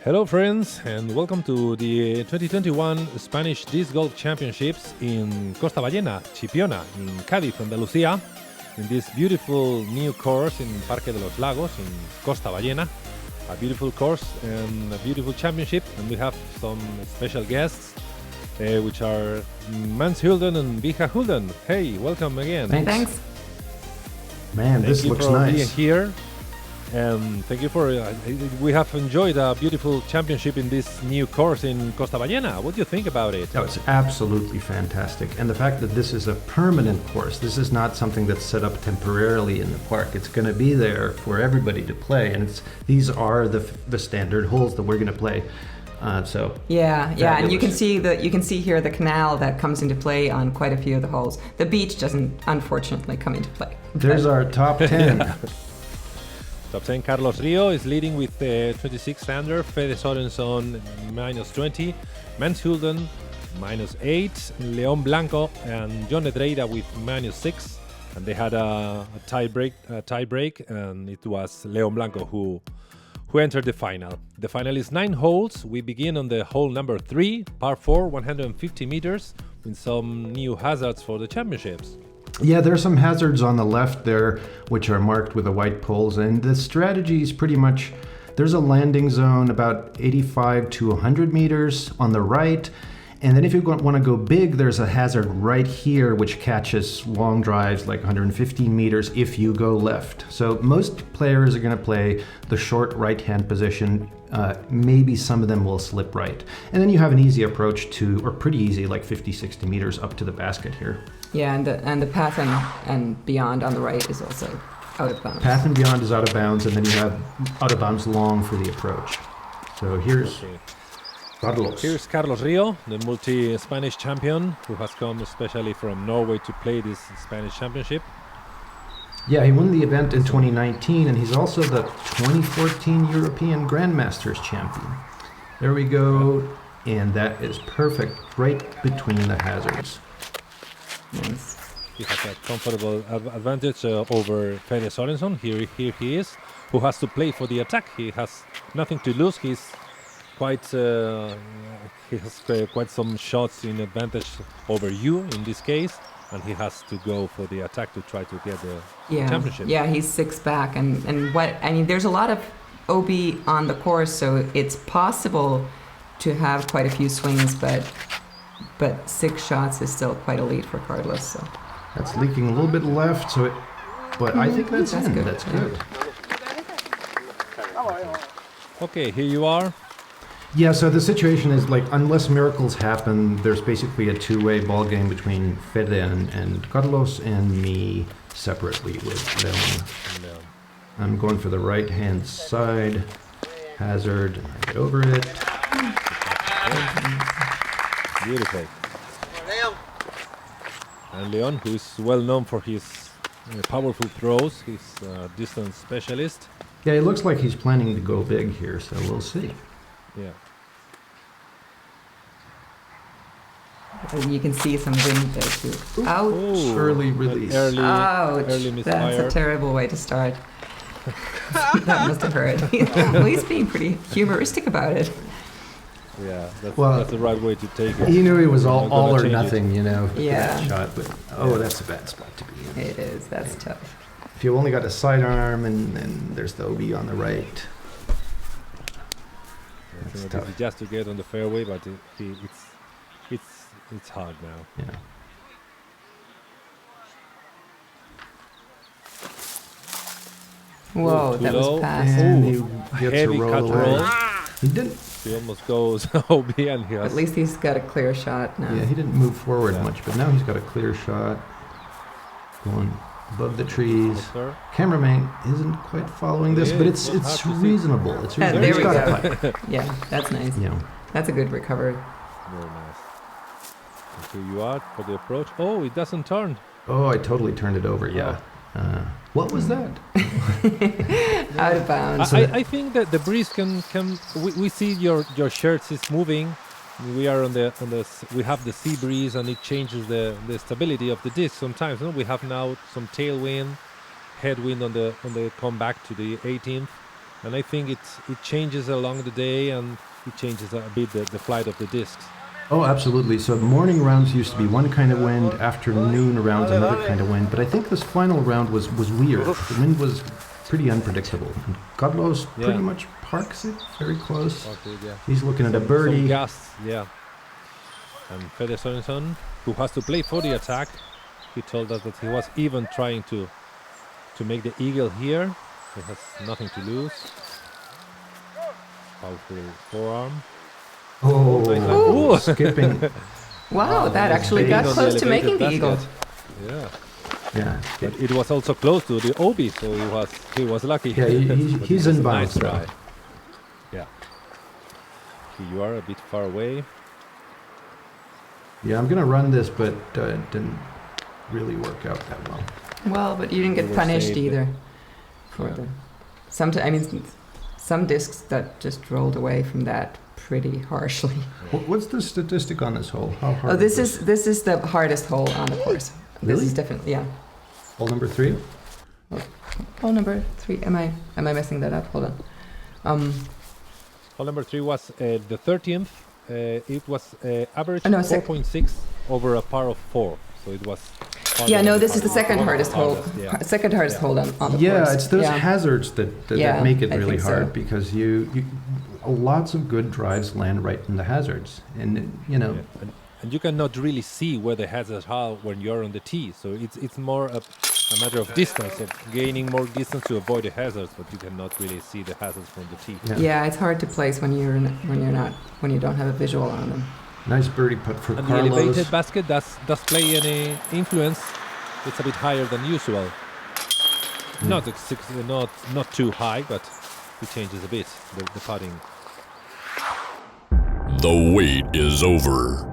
Hello, friends, and welcome to the 2021 Spanish Disc Golf Championships in Costa Ballena, Chipiona, in Cádiz, Andalucía, in this beautiful new course in Parque de los Lagos in Costa Ballena. A beautiful course and a beautiful championship, and we have some special guests, which are Mans Hulden and Vija Hulden. Hey, welcome again. Thanks. Man, this Thank you looks for nice. being here. And thank you for. We have enjoyed a beautiful championship in this new course in Costa Ballena. What do you think about it? No, it's absolutely fantastic. And the fact that this is a permanent course, this is not something that's set up temporarily in the park. It's going to be there for everybody to play. And these are the standard holes that we're going to play. Yeah, and you fabulous. can see here the canal that comes into play on quite a few of the holes. The beach doesn't unfortunately come into play. There's our top 10. Top 10, Carlos Rio is leading with 26 under, Fede Sorenson -20, Mans Hulden -8, Leon Blanco and John Nedreira with -6, and they had a tie break, and it was Leon Blanco who entered the final. The final is 9 holes. We begin on the hole number 3, par 4, 150 meters, with some new hazards for the championships. Yeah, there are some hazards on the left there, which are marked with the white poles. And the strategy is pretty much, there's a landing zone about 85 to 100 meters on the right. And then if you want to go big, there's a hazard right here, which catches long drives like 115 meters if you go left. So most players are going to play the short right-hand position. Maybe some of them will slip right. And then you have an easy approach to, or pretty easy, like 50, 60 meters up to the basket here. Yeah, and the path and beyond on the right is also out of bounds. Path and beyond is out of bounds, and then you have out of bounds long for the approach. So here's Carlos. Here's Carlos Rio, the multi-Spanish champion, who has come especially from Norway to play this Spanish championship. Yeah, he won the event in 2019, and he's also the 2014 European Grandmasters champion. There we go, and that is perfect, right between the hazards. Nice. He has a comfortable advantage over Fede Sorenson. Here he is, who has to play for the attack. He has nothing to lose. He has quite some shots in advantage over you in this case, and he has to go for the attack to try to get the championship. Yeah, he's 6 back, and there's a lot of OB on the course, so it's possible to have quite a few swings, but 6 shots is still quite a lead for Carlos. So That's leaking a little bit left, but I think that's in. good. That's good. Okay, here you are. Yeah, so the situation is like, unless miracles happen, there's basically a two-way ball game between Fede and Carlos and me separately with Leon. I'm going for the right-hand side hazard. I get over it. Beautiful. And Leon, who is well known for his powerful throws, he's a distance specialist. Yeah, it looks like he's planning to go big here, so we'll see. Yeah. and you can see some wind there too. Ouch! Ooh, Early an release. Early Ouch! misfire. That's a terrible way to start. That must have hurt. Well, he's being pretty humoristic about it. Yeah, Well, that's the right way to take it. He knew he was I'm all gonna or change it. nothing, you know, for Yeah. that shot. But that's a bad spot to be in. It is. That's tough. If you only got a sidearm and there's the OB on the right. I think That's that tough. it's just to get on the fairway, but it's hard now. Yeah. Whoa, too that low. was fast. And Ooh, he gets heavy a roll cut away. roll. He didn't. He almost goes OB and he has. At least he's got a clear shot now. Yeah, he didn't move forward Yeah. much, but now he's got a clear shot. Going above the trees. closer. Cameraman isn't quite following this, Yeah, but it's it's not hard to see. reasonable. It's reasonable. there He's we got go. a putt. Yeah, that's nice. You know. That's a good recovery. Very nice. And here you are for the approach. Oh, it doesn't turn. Oh, I totally turned it over. Yeah. What was that? Out of bounds. I think that the breeze can we see your shirts is moving. We are on the we have the sea breeze and it changes the stability of the disc sometimes. No? We have now some tailwind, headwind on the comeback to the 18th. And I think it changes along the day, and it changes a bit the flight of the discs. Oh, absolutely. So morning rounds used to be one kind of wind, afternoon rounds another kind of wind. But I think this final round was weird. The wind was pretty unpredictable. And Carlos pretty much parks it very close. Okay, yeah. He's looking at a Some birdie. gusts, yeah. And Fede Sorensen, who has to play for the attack, he told us that he was even trying to make the eagle here. He has nothing to lose. Powerful forearm. Oh, Ooh. skipping. Wow, that actually big got on the close to making elevated the eagle. basket. Yeah. Yeah. But it was also close to the OB, so he was lucky. Yeah, But he's it was in a bounds, nice though. try. Yeah. Here you are a bit far away. Yeah, I'm going to run this, but it didn't really work out that well. Well, but you didn't You get were punished saved. either. For Yeah. the some discs that just rolled away from that pretty harshly. What's the statistic on this hole? How hard Oh, this is the hardest hole on the course. This Really? is definitely, yeah. hole number 3? Hole number 3. Am I messing that up? Hold on. Hole number 3 was the 13th. It was average Oh, no, 4.6 over a par of 4. So it was. Yeah, no, this hardest- is the second hardest hole. Yeah. Second hardest Yeah. hole on the Yeah, course. it's those Yeah. hazards that Yeah, make it I really think so. hard because you lots of good drives land right in the hazards, and you know. Yeah. And you cannot really see where the hazards are when you're on the tee. So it's more a matter of distance, of gaining more distance to avoid the hazards, but you cannot really see the hazards from the tee. Yeah. Yeah, it's hard to place when you don't have a visual on them. Nice birdie putt for And Carlos. the elevated basket does play any influence. It's a bit higher than usual. Not too high, but it changes a bit, the putting. The wait is over.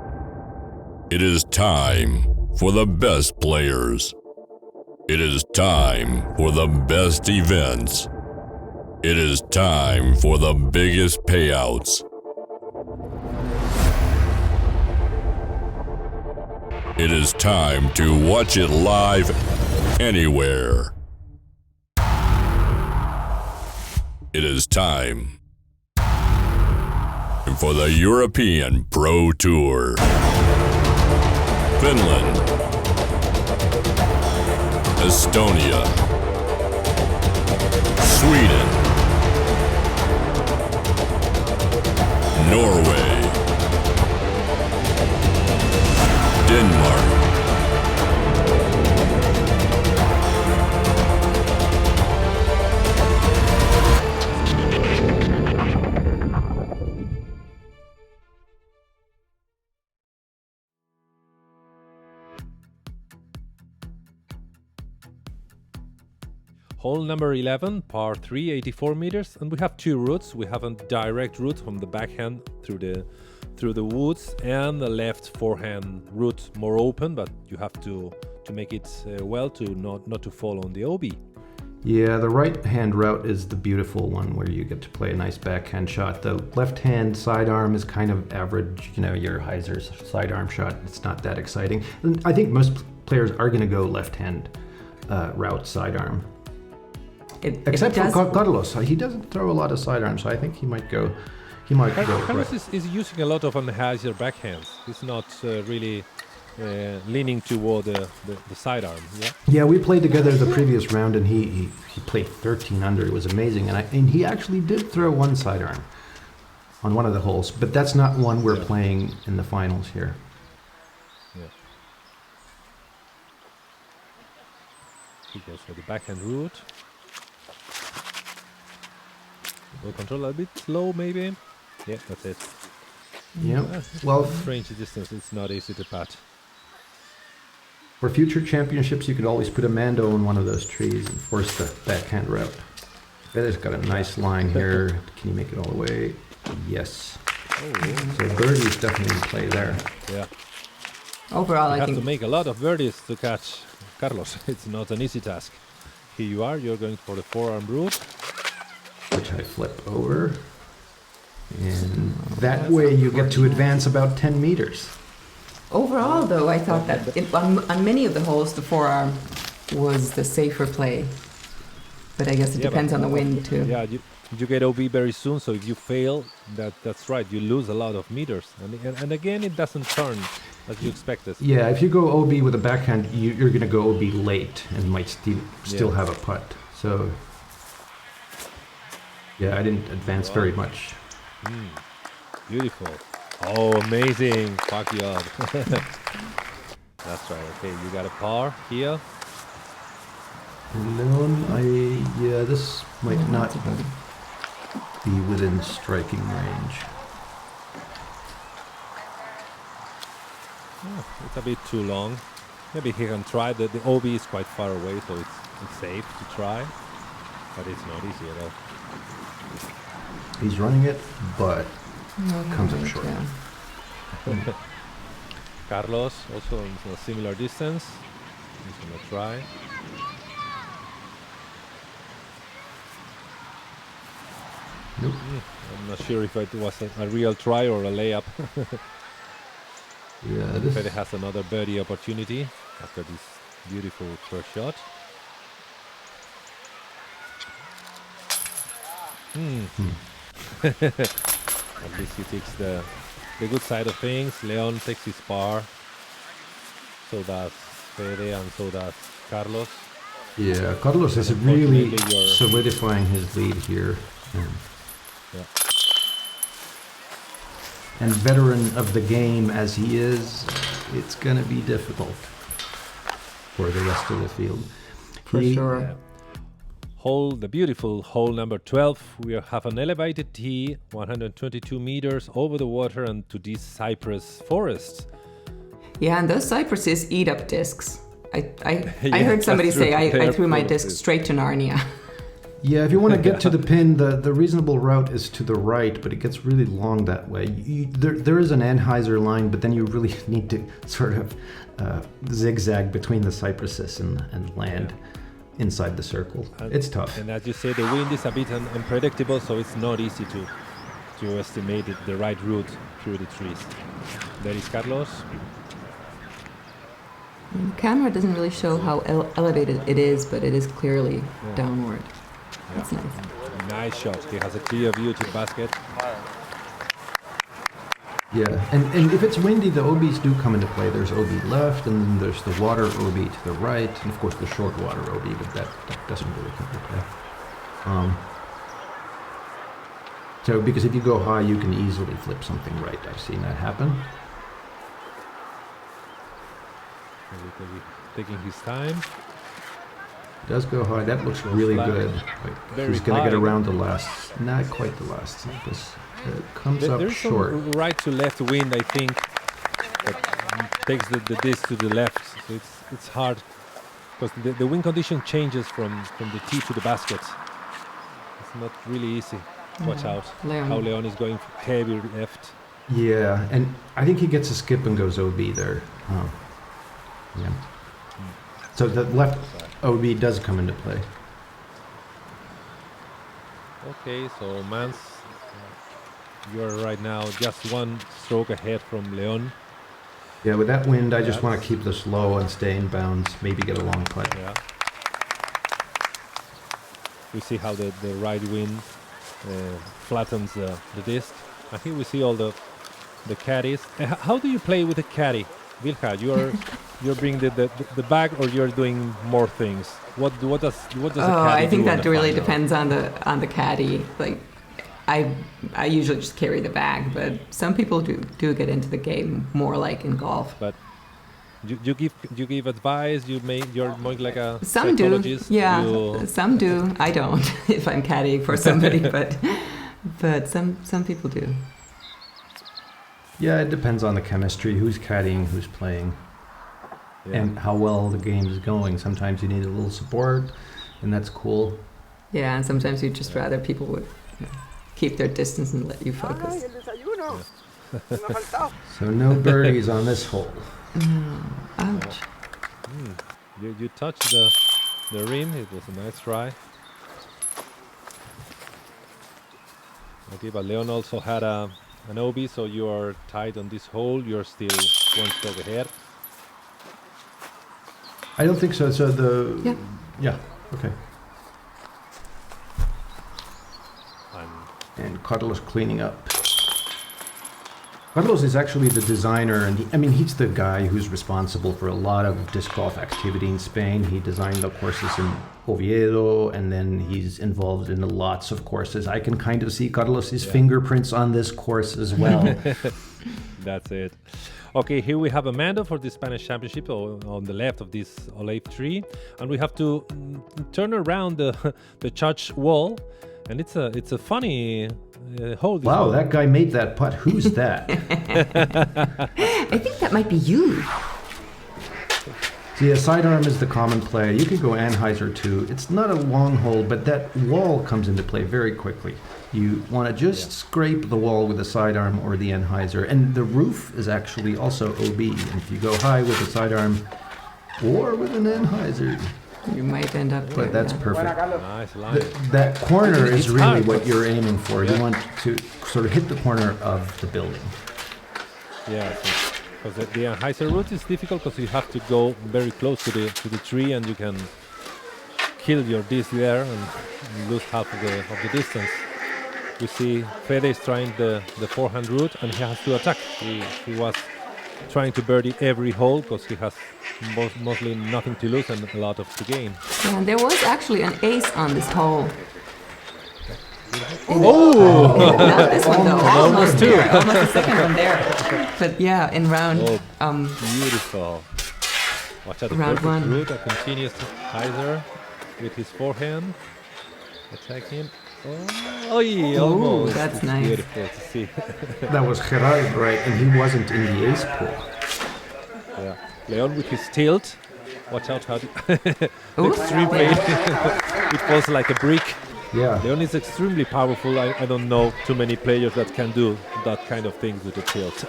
It is time for the best players. It is time for the best events. It is time for the biggest payouts. It is time to watch it live anywhere. It is time for the European Pro Tour. Finland, Estonia, Sweden, Norway, Denmark, Hole number 11, par 3, 84 meters, and we have two routes. We have a direct route from the backhand through the woods, and the left forehand route more open, but you have to make it well to not to fall on the OB. Yeah, the right-hand route is the beautiful one where you get to play a nice backhand shot. The left-hand sidearm is kind of average, you know, your Heiser's sidearm shot. It's not that exciting. And I think most players are going to go left-hand route sidearm. Except for Carlos, he doesn't throw a lot of sidearms, so I think he might go. Carlos right. is using a lot of Heiser backhands. He's not really leaning toward the sidearm. Yeah. Yeah, we played together the previous round, and he played 13 under. It was amazing, and he actually did throw one sidearm on one of the holes, but that's not one we're playing in the finals here. Yeah. He goes for the backhand route. Will control a bit slow, maybe. Yeah, that's it. Yeah. Ah, Well, range distance. It's not easy to putt. for future championships, you could always put a Mando in one of those trees and force the backhand route. It's got a nice line here. Can you make it all the way? Yes. Oh, So birdie's definitely in play there. yeah. Overall, You I have to think make a lot of birdies to catch Carlos. It's not an easy task. Here you are. You're going for the forearm route. Which I flip over. And that way you get to advance about 10 meters. overall, though, I thought that on many of the holes, the forearm was the safer play. But I guess it Yeah, depends on the wind too. Yeah, you get OB very soon, so if you fail, that's right, you lose a lot of meters. And again, it doesn't turn as you expected. Yeah, if you go OB with a backhand, you're going to go OB late and might still Yeah. have a putt. So, yeah, I didn't advance very much. Beautiful. Oh, amazing. Fuck you up. That's right. Okay, you got a par here. Leon, this might Yeah, not that's a bogey. be within striking range. Oh, it's a bit too long. Maybe he can try. The OB is quite far away, so it's safe to try. But it's not easy at all. He's running it, but No, Comes up right, short. yeah. Carlos also in a similar distance. He's gonna try. nope. I'm not sure if it was a real try or a layup. Yeah, Fede this. has another birdie opportunity after this beautiful first shot. At least he takes the good side of things. Leon takes his par. So does Fede and so does Carlos. Yeah, Carlos is And really unfortunately you're- solidifying his lead here. Yeah. And veteran of the game as he is, it's going to be difficult for the rest of the field. For sure. Yeah. The beautiful hole number 12. We have an elevated tee, 122 meters over the water and to this cypress forest. Yeah, and those cypresses eat up discs. I Yeah, heard somebody that's true. say I They're threw my full of disc discs. straight to Narnia. Yeah, if you want to get to the pin, the reasonable route is to the right, but it gets really long that way. There is an Anheuser line, but then you really need to sort of zigzag between the cypresses and land inside the circle. And- It's tough. And as you say, the wind is a bit unpredictable, so it's not easy to estimate the right route through the trees. There is Carlos. The camera doesn't really show how elevated it is, but it is clearly Yeah. downward. That's nice. Nice shot. He has a clear view to the basket. Yeah, and if it's windy, the OBs do come into play. There's OB left, and then there's the water OB to the right, and of course the short water OB, but that doesn't really come into play. So, because if you go high, you can easily flip something right. I've seen that happen. Taking his time. Does go high. That looks really flat. good. Like, Very he's going to get high. around the last, not quite the last cypress. It comes up There's short. some right to left wind, I think, that takes the disc to the left. So it's hard because the wind condition changes from the tee to the basket. It's not really easy. Watch out. Leon. How Leon is going heavy left. Yeah, and I think he gets a skip and goes OB there. Oh. Yeah. So the left OB does come into play. Okay, so Mans, you're right now just one stroke ahead from Leon. Yeah, with that wind, I just want to keep this low and stay in bounds, maybe get a long putt. Yeah. We see how the right wind flattens the disc. And here we see all the caddies. How do you play with the caddy? Vilka, you're bringing the bag or you're doing more things? What does a caddy I think do on that the really final? depends on the caddy. Like, I usually just carry the bag, but some people do get into the game more like in golf. But you give advice. You're more like a Some do, psychologist. yeah. You- Some do. I don't if I'm caddying for somebody, but some people do. Yeah, it depends on the chemistry, who's caddying, who's playing, yeah. and how well the game is going. Sometimes you need a little support, and that's cool. Yeah, and sometimes you'd just rather people would keep their distance and let you focus. So no birdies on this hole. Ouch. You touched the rim. It was a nice try. Okay, but Leon also had an OB, so you are tied on this hole. You're still one stroke ahead. I don't think so. So the Yeah. yeah, okay. Carlos cleaning up. Carlos is actually the designer, and he's the guy who's responsible for a lot of disc golf activity in Spain. He designed the courses in Oviedo, and then he's involved in lots of courses. I can kind of see Carlos's fingerprints on this course as well. That's it. Okay, here we have Amanda for the Spanish Championship on the left of this olive tree, and we have to turn around the church wall, and it's a funny hole. Wow, that guy made that putt. Who's that? I think that might be you. See, a sidearm is the common play. You could go Anheuser too. It's not a long hole, but that wall comes into play very quickly. You want to just scrape the wall with the sidearm or the Anheuser. And the roof is actually also OB. And if you go high with the sidearm or with an Anheuser, You might end up there. but that's perfect. Nice line. That corner It's is really hard, what but- you're aiming for. You want to sort of hit the corner of the building. Yeah, because the Anheuser route is difficult because you have to go very close to the tree, and you can kill your disc there and lose half of the distance. You see, Fede is trying the forehand route, and he has to attack. He was trying to birdie every hole because he has mostly nothing to lose and a lot of to gain. Yeah, and there was actually an ace on this hole. Oh! Not this one though. Almost two. there. Almost the second one there. But yeah, in round Beautiful. Watch out, the Round perfect one. route, a continuous hyzer with his forehand. Attacking. Oh, yeah, Ooh, almost. that's It's nice. beautiful to see. That was Gerard, right? And he wasn't in the ace pool. Yeah. Leon with his tilt. Watch out how the Ooh, extreme yeah. fade. It falls like a brick. Yeah. Leon is extremely powerful. I don't know too many players that can do that kind of thing with the tilt.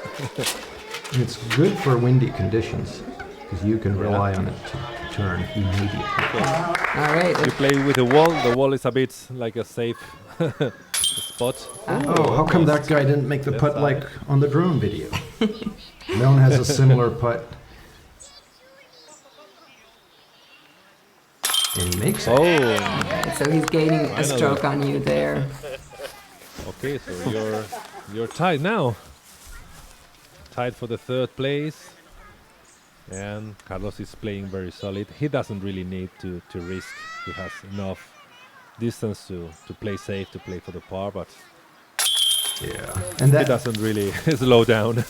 It's good for windy conditions because you can rely on it to turn immediately. All right. You play with the wall is a bit like a safe spot. Oh, how come that guy didn't make the Left putt side. like on the drone video? Leon has a similar putt. And he makes it. Oh, So he's gaining a Finally. stroke on you there. okay, so you're tied now. Tied for the third place. And Carlos is playing very solid. He doesn't really need to risk. He has enough distance to play safe, to play for the par, but Yeah. And he that doesn't really slow down.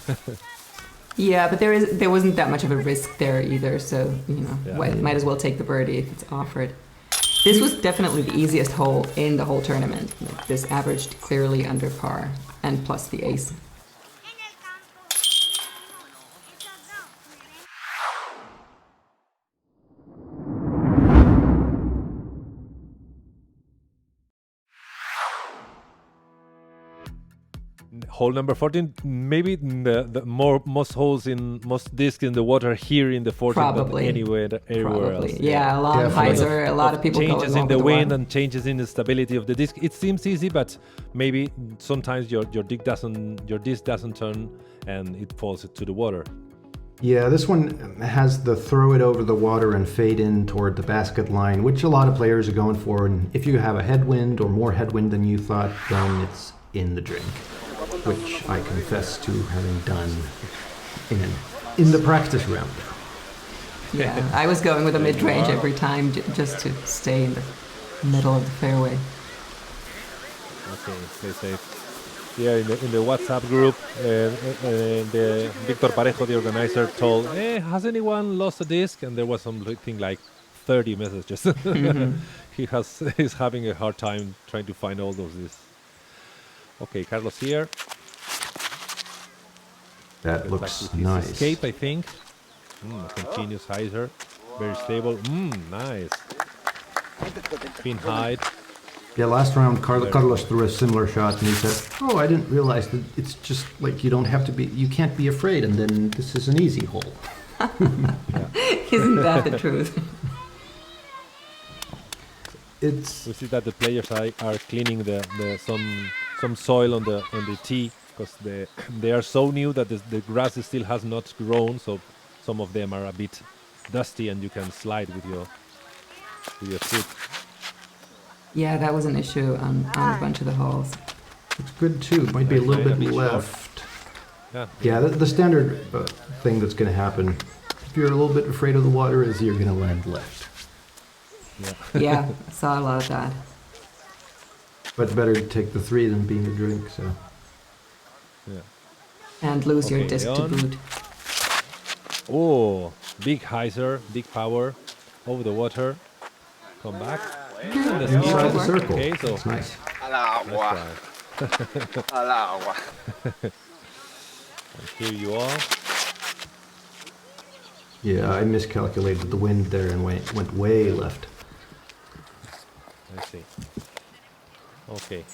Yeah, but there wasn't that much of a risk there either. So Yeah. might as well take the birdie if it's offered. This was definitely the easiest hole in the whole tournament. Like, this averaged clearly under par, and plus the ace. Hole number 14, maybe the most discs in the water here in the 14th Probably. than anywhere Probably. else. Yeah, a lot of Definitely. hyzer, a lot of people go changes in along the with the wind one. and changes in the stability of the disc. It seems easy, but maybe sometimes your disc doesn't turn and it falls to the water. Yeah, this one has the throw it over the water and fade in toward the basket line, which a lot of players are going for. And if you have a headwind or more headwind than you thought, then it's in the drink, which I confess to having done in the practice round. Yeah, I was going with a mid-range every time just to stay in the middle of the fairway. Okay, stay safe. Yeah, in the WhatsApp group, the Victor Parejo, the organizer, told, has anyone lost a disc? And there was something like 30 messages. He's having a hard time trying to find all those discs. Okay, Carlos here. That Like looks with his nice. escape, I think. Continuous hyzer. Very stable. Nice. Pin height. Yeah, last round Carlos threw a similar shot and he said, "Oh, I didn't realize that it's just like you can't be afraid, and then this is an easy hole." Isn't that the truth? It's We see that the players are cleaning some soil on the tee because they are so new that the grass still has not grown, so some of them are a bit dusty and you can slide with your foot. Yeah, that was an issue on a bunch of the holes. It's good too. Might be a little Okay, bit short. left. Yeah. Yeah, the standard thing that's going to happen if you're a little bit afraid of the water is you're going to land left. Yeah, I saw a lot of that. But better to take the 3 than being a drink, so. Yeah. And lose your Okay, disc Leon. to boot. Oh, big hyzer, big power over the water. Come back. And the skip. Inside the circle. Okay, so That's nice. Al agua, let's try. al agua. And here you are. Yeah, I miscalculated the wind there and went way left. Let's see. Okay.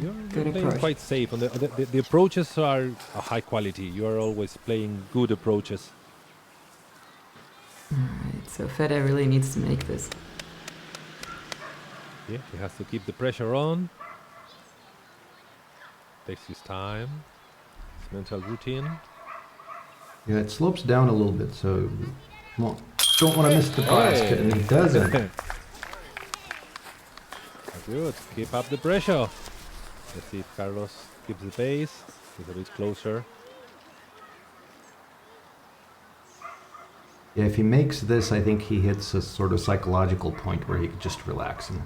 You're Good playing approach. quite safe. And the approaches are a high quality. You are always playing good approaches. Alright, so Fede really needs to make this. Yeah, he has to keep the pressure on. Takes his time. His mental routine. Yeah, it slopes down a little bit, so don't want to miss the basket, and he doesn't. Good. Keep up the pressure. Let's see if Carlos keeps the pace. He's a bit closer. Yeah, if he makes this, I think he hits a sort of psychological point where he can just relax and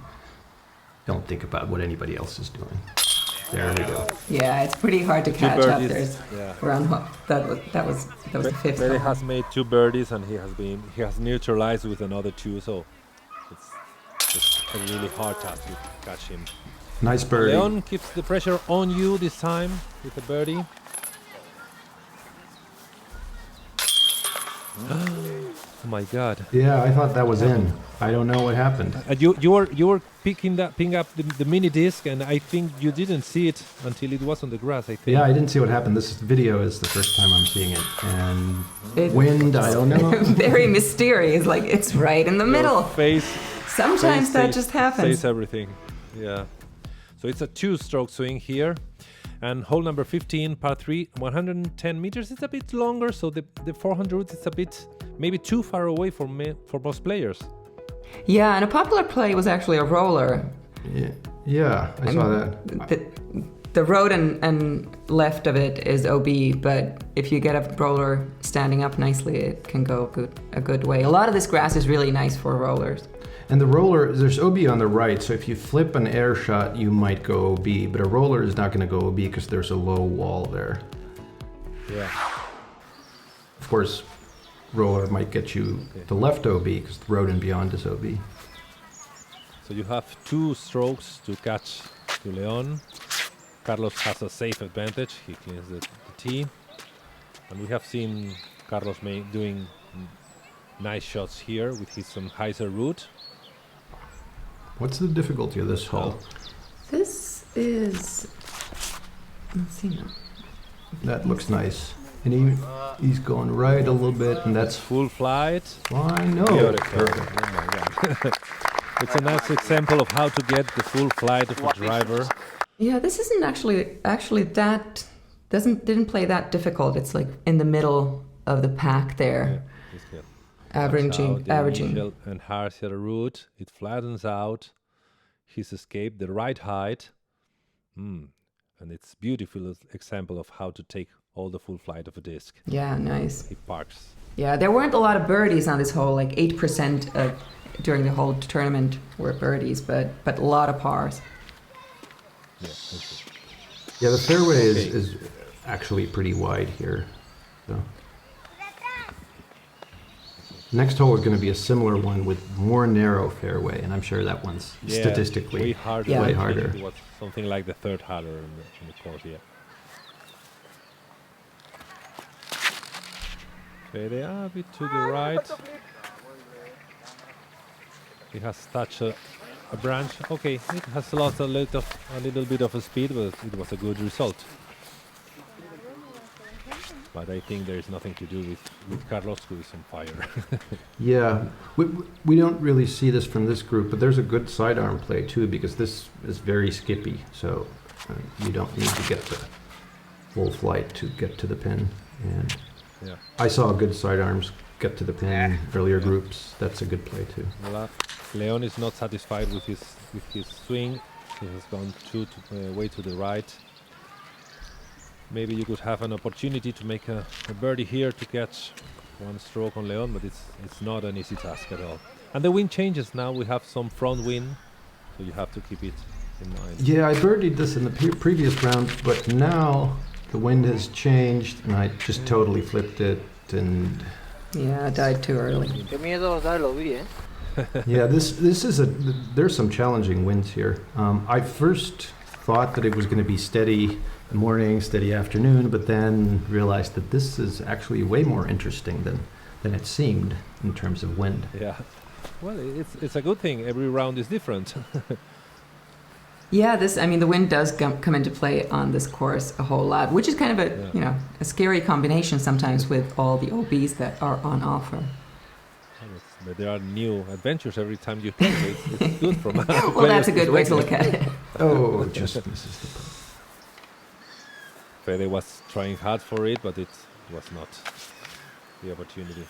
don't think about what anybody else is doing. There we go. Yeah, it's pretty hard to catch up. birdies. There's Yeah. we're on hook. That was the fifth Fede one. has made 2 birdies and he has neutralized with another 2, so it's just a really hard task to catch him. Nice birdie. Leon keeps the pressure on you this time with a birdie. Oh my God! Yeah, I thought that was in. I don't know what happened. You were picking up the mini disc, and I think you didn't see it until it was on the grass. I think. Yeah, I didn't see what happened. This video is the first time I'm seeing it. And It- wind, I don't know. Very mysterious. Like it's right in the Your middle. face. Sometimes face that says- just happens. Says everything. Yeah. So it's a 2-stroke swing here. And hole number 15, par 3, 110 meters. It's a bit longer, so the 400 is a bit maybe too far away for most players. Yeah, and a popular play was actually a roller. Yeah, I saw that. The road and left of it is OB, but if you get a roller standing up nicely, it can go a good way. A lot of this grass is really nice for rollers. And the roller, there's OB on the right, so if you flip an air shot, you might go OB, but a roller is not going to go OB because there's a low wall there. Yeah. Of course, roller might get you the left OB because the road and beyond is OB. So you have 2 strokes to catch to Leon. Carlos has a safe advantage. He cleans the tee. And we have seen Carlos doing nice shots here with his hyzer route. What's the difficulty of this hole? This is. Let's see now. That looks nice. And he's going right a little bit, and that's Full flight. fine. No, Beautiful. perfect. Oh my God. It's a nice example of how to get the full flight of a driver. Yeah, this isn't actually that didn't play that difficult. It's like in the middle of the pack there, It's good. averaging. Initial and harsher route. It flattens out. He's escaped the right height. And it's beautiful example of how to take all the full flight of a disc. Yeah, nice. He parks. Yeah, there weren't a lot of birdies on this hole. Like 8% during the whole tournament were birdies, but a lot of pars. Yeah, that's good. Yeah, the fairway Okay. is actually pretty wide here. So. Next hole is going to be a similar one with more narrow fairway, and I'm sure that one's Yeah, statistically way harder. Yeah. way I think harder. It was something like the third harder in the course. Yeah. Fede a bit to the right. He has touched a branch. Okay, it has lost a little bit of speed, but it was a good result. But I think there is nothing to do with Carlos, who is on fire. Yeah, we don't really see this from this group, but there's a good sidearm play too, because this is very skippy, so you don't need to get the full flight to get to the pin. And Yeah. I saw good sidearms get to the pin earlier groups. That's a good play too. Leon is not satisfied with his swing. He has gone way to the right. Maybe you could have an opportunity to make a birdie here to catch one stroke on Leon, but it's not an easy task at all. And the wind changes now. We have some front wind, so you have to keep it in mind. Yeah, I birdied this in the previous round, but now the wind has changed, and I just totally flipped it. And Yeah, I died too early. Qué miedo dar el OB, yeah, this is there's some challenging winds here. I first thought that it was going to be steady morning, steady afternoon, but then realized that this is actually way more interesting than it seemed in terms of wind. Yeah. Well, it's a good thing. Every round is different. Yeah, the wind does come into play on this course a whole lot, which is kind of a scary combination sometimes with all the OBs that are on offer. But there are new adventures every time you play. It's good from Well, that's a good way to look at it. Oh, just misses the putt. Fede was trying hard for it, but it was not the opportunity.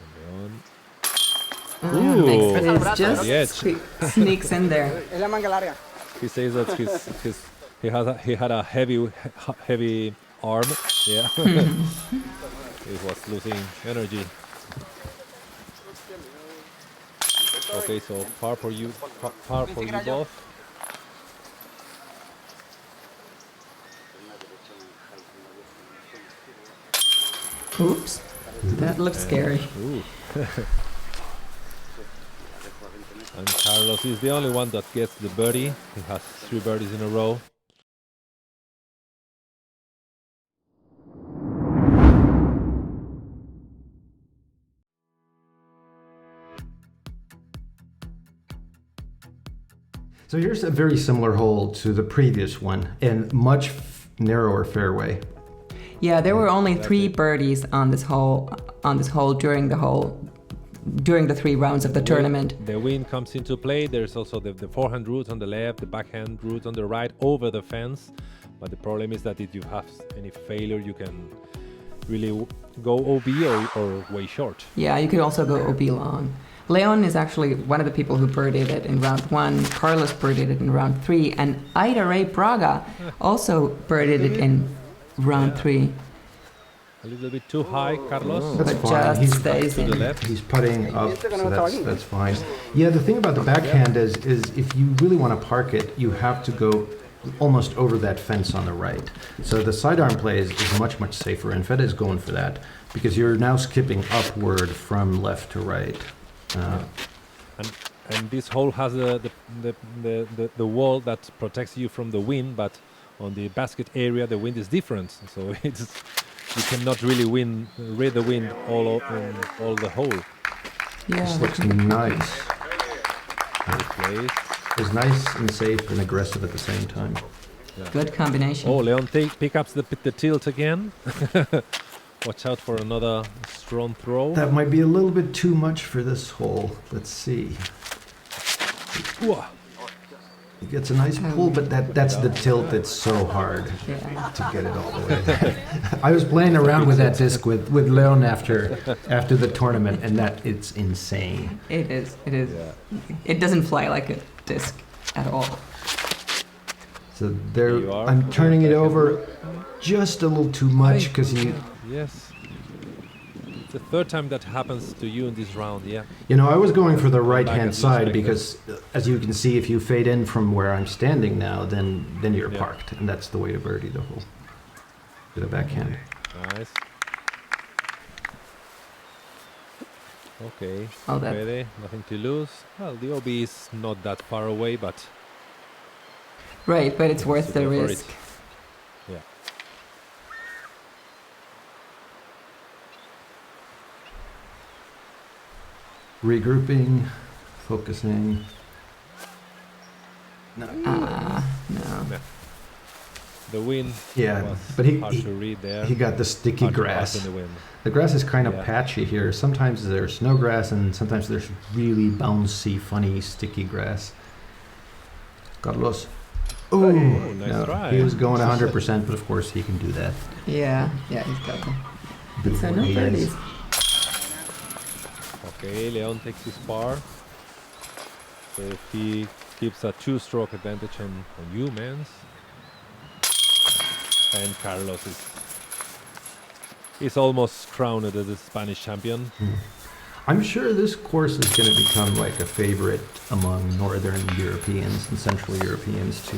And Leon. It just The edge. sneaks in there. Es la manga larga. He says that he had a heavy arm. Yeah. He was losing energy. Okay, so par for you both. Oops, that looks scary. Ooh. And Carlos is the only one that gets the birdie. He has 3 birdies in a row. So here's a very similar hole to the previous one, and much narrower fairway. Yeah, there were only 3 birdies on this hole during the 3 rounds of the tournament. The wind comes into play. There's also the forehand route on the left, the backhand route on the right over the fence. But the problem is that if you have any failure, you can really go OB or way short. Yeah, you could also go OB long. Leon is actually one of the people who birdied it in round 1. Carlos birdied it in round 3, and Ida Ray Braga also birdied it in round 3. A little bit too high, Carlos. That's But fine. just stays To the in. left. He's putting up, so that's fine. Yeah, the thing about the backhand is if you really want to park it, you have to go almost over that fence on the right. So the sidearm play is much, much safer, and Fede is going for that because you're now skipping upward from left to right. And this hole has the wall that protects you from the wind, but on the basket area the wind is different, so you cannot really read the wind all the hole. This Yeah. looks nice. Good place. It's nice and safe and aggressive at the same time. Good combination. Oh, Leon pick up the tilt again. Watch out for another strong throw. That might be a little bit too much for this hole. Let's see. Whoa. He gets a nice pull, but that's the tilt that's so hard Yeah. to get it all the way there. I was playing around with that disc with Leon after the tournament, and it's insane. It is. Yeah. It doesn't fly like a disc at all. So There you are. I'm turning it over just a little too much because he, Yes. It's the 3rd time that happens to you in this round, yeah. I was going for the right Back hand as you side expected. because, as you can see, if you fade in from where I'm standing now, then you're Yeah. parked, and that's the way to birdie the hole. With a backhand. Nice. Okay. Oh, that- Fede, nothing to lose. Well, the OB is not that far away, but Right, but it's worth to the go for risk. it. Yeah. Regrouping, focusing. No. No. The wind Yeah, was but he hard to read there. got the sticky Hard to grass. park in the wind. The grass is kind of Yeah. patchy here. Sometimes there's no grass, and sometimes there's really bouncy, funny, sticky grass. Carlos. Oh, nice no, try. he was going 100%, but of course he can do that. Yeah, he's got them. Big So no boy he is. birdies. Okay, Leon takes his par. So if he keeps a 2-stroke advantage on you, Mans, and Carlos is almost crowned as the Spanish champion. I'm sure this course is going to become like a favorite among Northern Europeans and Central Europeans to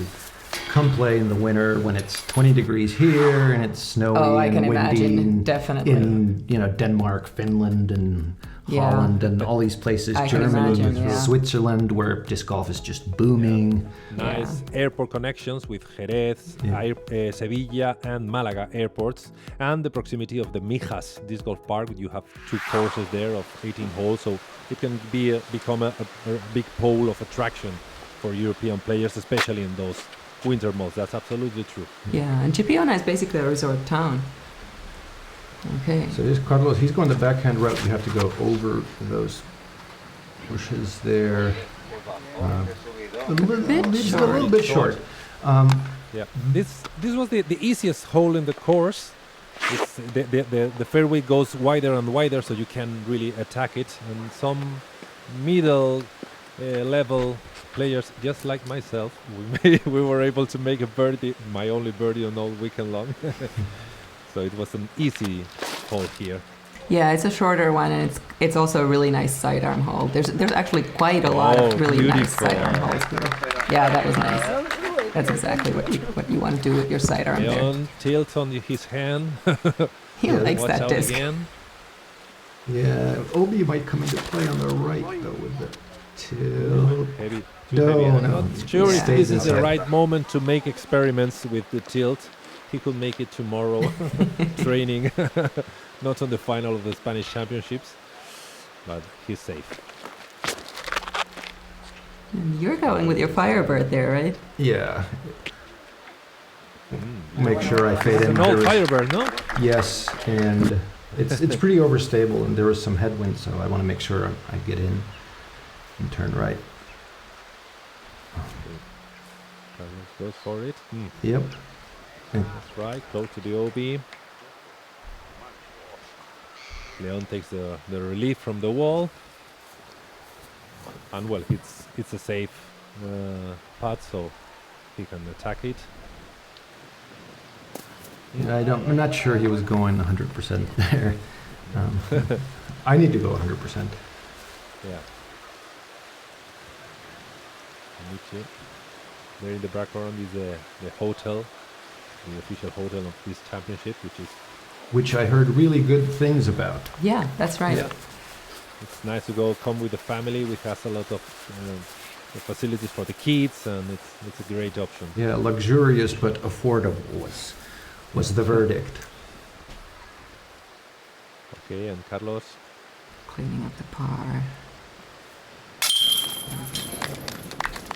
come play in the winter when it's 20 degrees here and it's snowy Oh, I and can windy imagine, definitely. in Denmark, Finland, and Yeah. Holland, and all these places, I can Germany, imagine, yeah. Switzerland, where disc golf is just booming. Nice airport connections with Jerez, Sevilla, and Malaga airports, and the proximity of the Mijas Disc Golf Park. You have 2 courses there of 18 holes, so it can become a big pole of attraction for European players, especially in those winter months. That's absolutely true. Yeah, and Chipiona is basically a resort town. Okay. So there's Carlos. He's going the backhand route. You have to go over those bushes there. It's a little bit short. Yeah, this was the easiest hole in the course. It's the fairway goes wider and wider, so you can really attack it. And some middle level players, just like myself, we were able to make a birdie, my only birdie on all weekend long. So it was an easy hole here. Yeah, it's a shorter one, and it's also a really nice sidearm hole. There's actually quite a lot of really nice beautiful. sidearm holes here. Yeah, that was nice. That's exactly what you want to do with your sidearm there. Leon tilts on his hand. He likes Watch that out disc. again. Yeah, Obi might come into play on the right though with the tilt. Heavy. No, heavy. I'm no. not sure if Stays this is the inside. right moment to make experiments with the tilt. He could make it tomorrow, training, not on the final of the Spanish Championships, but he's safe. And you're going with your Firebird there, right? Yeah. Make sure I fade in. An old There was- Firebird, no? Yes, and it's pretty overstable, and there was some headwind, so I want to make sure I get in and turn right. Carlos goes for it. Yep. That's right, close to the OB. Leon takes the relief from the wall. And well, it's a safe putt, so he can attack it. I'm not sure he was going 100% there. I need to go 100%. Yeah. Me too. There in the background is the hotel, the official hotel of this championship, Which I heard really good things about. Yeah, that's right. Yeah. It's nice to come with the family. We have a lot of facilities for the kids, and it's a great option. Yeah, luxurious but affordable was the verdict. Okay, and Carlos. Cleaning up the par.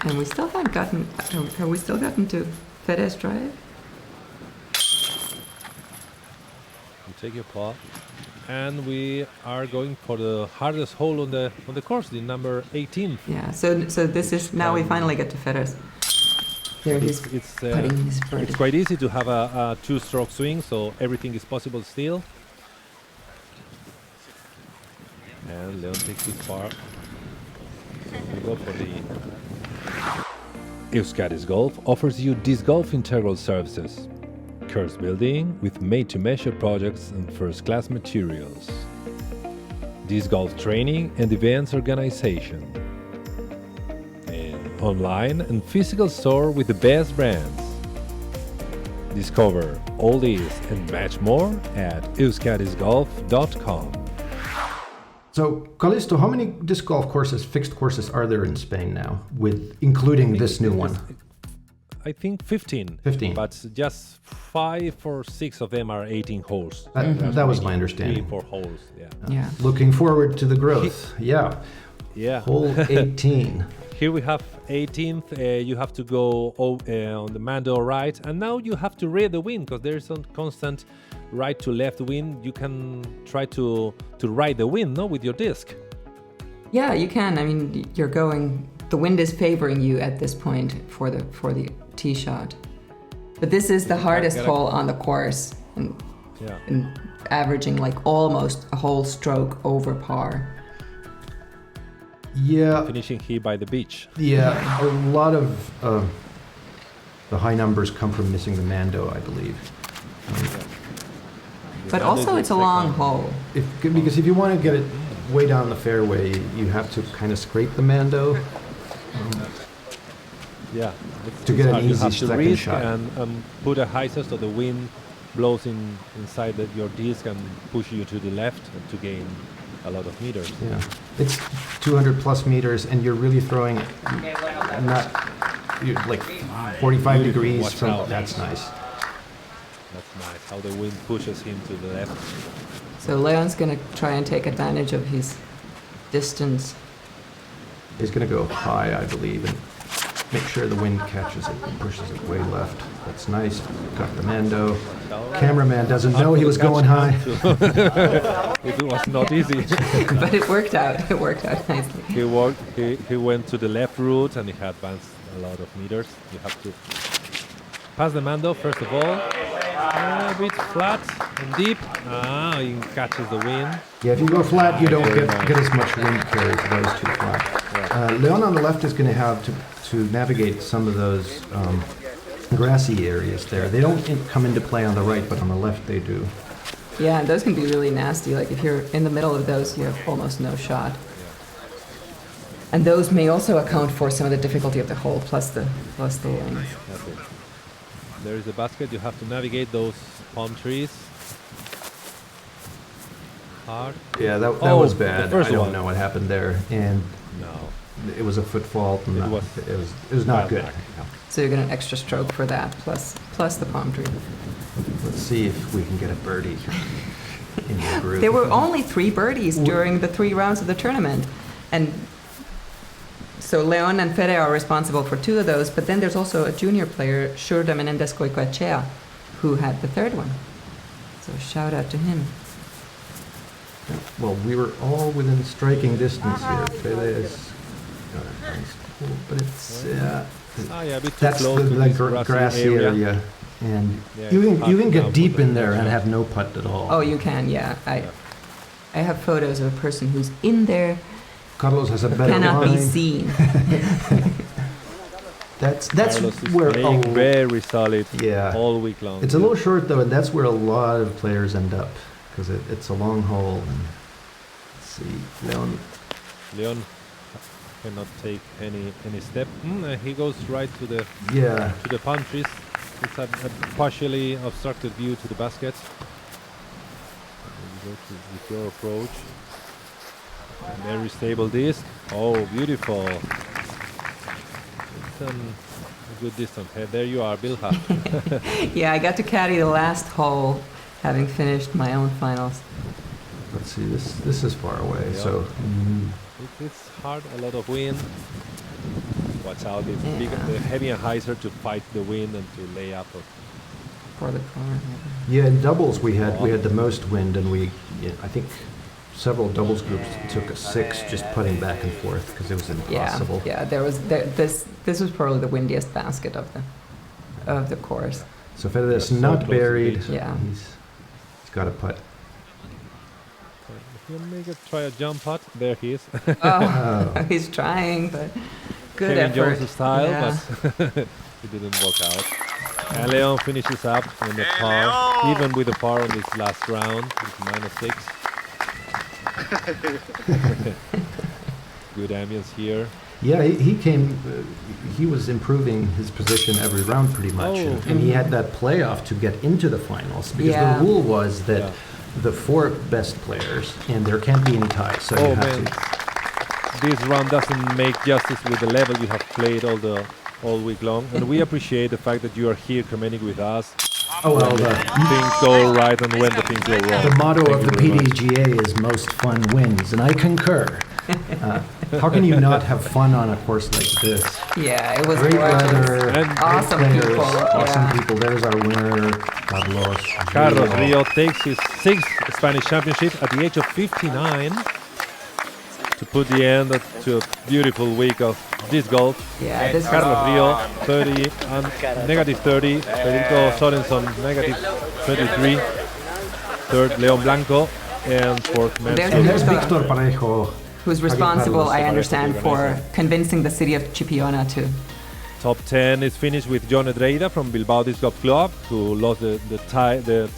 And we still haven't gotten. Have we still gotten to Fedez Drive? You take your paw, and we are going for the hardest hole on the course, the number 18. Yeah. So this is now we finally get to Fedez. There he's It's putting his birdie. it's quite easy to have a 2-stroke swing, so everything is possible still. And Leon takes his par. So we go for the. Euskadis Golf offers you disc golf integral services. Course building with made-to-measure projects and first-class materials. Disc golf training and events organization. An online and physical store with the best brands. Discover all these and much more at euskadisgolf.com. So, Callisto, how many disc golf courses, fixed courses, are there in Spain now, including this new one? I think 15. 15. But just 5 or 6 of them are 18 holes. That was my 3, understanding. 4 holes. Yeah. Yeah. Looking forward to the growth. Yeah. Yeah. Hole 18. Here we have 18th. You have to go on the Mando right, and now you have to read the wind because there is a constant right to left wind. You can try to ride the wind, no, with your disc. Yeah, you can. I mean, you're going. The wind is favoring you at this point for the tee shot. But this is the hardest hole on the course, and averaging like almost a whole stroke over par. Yeah, finishing here by the beach. yeah. A lot of the high numbers come from missing the Mando, I believe. But also, it's a long hole. Because if you want to get it way down the fairway, you have to kind of scrape the Mando. Yeah. To get an hard. You easy have to second risk shot. and put a hyzer so the wind blows inside your disc and push you to the left to gain a lot of meters. Yeah, it's 200 plus meters, and you're really throwing like 45 degrees Watch from. out. That's nice. That's nice. How the wind pushes him to the left. So Leon's gonna try and take advantage of his distance. He's going to go high, I believe, and make sure the wind catches it and pushes it way left. That's nice. Got the Mando. Cameraman doesn't know he was going high. It was not easy. But it worked out. It worked out nicely. He went to the left route and he had advanced a lot of meters. You have to pass the Mando first of all. A bit flat and deep. He catches the wind. Yeah, if you go flat, you don't Very get as much wind carry as those too flat. Leon on the left is going to have to navigate some of those grassy areas there. They don't come into play on the right, but on the left they do. Yeah, and those can be really nasty. Like if you're in the middle of those, you have almost no shot. And those may also account for some of the difficulty of the hole, plus the length. That's it. There is a basket. You have to navigate those palm trees. Hard. Yeah, that Oh, was the bad. first I don't one. know what happened there, and No. it was a foot fault, and It it was was not bad good. luck. So you get an extra stroke for that, plus the palm tree. Let's see if we can get a birdie in the group. There were only 3 birdies during the 3 rounds of the tournament, and so Leon and Fede are responsible for 2 of those. But then there's also a junior player, Shurda Menendez Coicoechea, who had the 3rd one. So shout out to him. Well, we were all within striking distance here. Fede is got a nice pull, but it's Yeah, a bit too that's close to the this grassy area. And Yeah, you it's can hard get now deep for in the there and shot. have no putt at all. Oh, you can, yeah. I have photos of a person who's in there, Carlos has a better cannot be line. seen. That's Carlos is where playing very solid yeah. all week long. It's a little short though, and that's where a lot of players end up because it's a long hole. And let's see, Leon cannot take any step. He goes right to the palm trees. It's a partially obstructed view to the basket. You go with your approach. Very stable disc. Oh, beautiful. It's a good distance. Hey, there you are, Bilha. Yeah, I got to caddy the last hole, having finished my own finals. Let's see, this is far away, Yeah. so It's hard, a lot of wind. Watch out, it's Yeah. big, the heavy and hyzer to fight the wind and to lay up. For the car. yeah. In doubles, we had the most wind, and I think several doubles groups took a 6 just putting back and forth because it was impossible. Yeah. This was probably the windiest basket of the course. So Federer is So not close to buried. beach. Yeah. He's got a putt. If you make a try a jump putt, there he is. Oh, he's trying, but good Kevin effort. Jones style, Yeah. but it didn't work out. And Leon finishes up on the par, even with the par on this last round, with -6. Good ambience here. Yeah, he came. He was improving his position every round pretty much, Oh. and he had that playoff to get into the finals because Yeah. the rule was that Yeah. the 4 best players, and there can't be any ties. So Oh you have man, to. this round doesn't make justice with the level you have played all week long, and we appreciate the fact that you are here commenting with us. Oh well, Things go right and when the things go wrong. the motto Thank of you the very much. PDGA is "most fun wins," and I concur. How can you not have fun on a course like this? Yeah, it was Great gorgeous. weather, And great awesome players, people, awesome yeah. people. There's our winner, Carlos Rio takes his 6th Spanish championship at the age of 59 to put the end to a beautiful week of disc golf. Yeah, this was Carlos Rio, 30 and -30. Federico Sorenson, -33. Third, Leon Blanco. And fourth, There's And there's Victor. Victor Parejo who's responsible, Carlos. I understand, for convincing the city of Chipiona to. Top 10 is finished with John Edreida from Bilbao Disc Golf Club, who lost the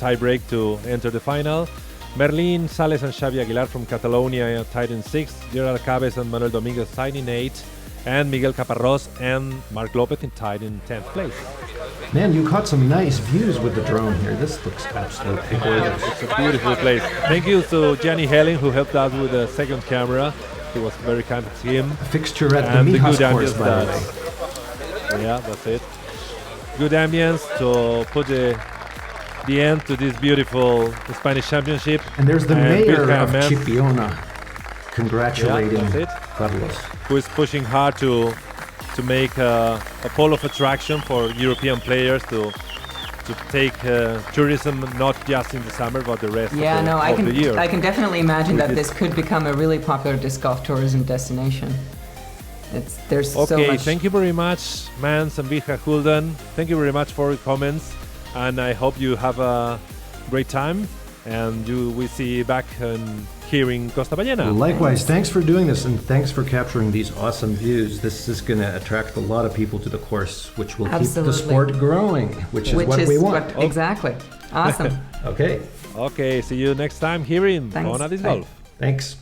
tie break to enter the final. Merlin Sales and Xavi Aguilar from Catalonia tied in 6th. Gerard Cabez and Manuel Dominguez tied in 8th. And Miguel Caparrós and Marc Lopez tied in 10th place. Man, you caught some nice views with the drone here. This looks absolutely gorgeous. It's a beautiful place. Thank you to Gianni Helling, who helped us with the second camera. It was very kind of him. A fixture at the And the Mijas good course, ambience by the that- way. Yeah, that's it. Good ambience to put the end to this beautiful Spanish championship. And there's the And mayor Birka of Man, Chipiona congratulating Yeah, that's it. Carlos. who is pushing hard to make a pole of attraction for European players to take tourism not just in the summer but the rest Yeah, of, no, I the year. can definitely imagine With that this- this could become a really popular disc golf tourism destination. There's so Okay, much. thank you very much, Mans and Birka Hulden. Thank you very much for your comments, and I hope you have a great time. And we see you back here in Costa Ballena. Likewise, thanks for doing this and thanks for capturing these awesome views. This is going to attract a lot of people to the course, which will keep Absolutely. the sport growing, which is what we want. Exactly. Awesome. Okay, Okay, see you next time here in Thanks. Kona Disc Bye. Golf. thanks.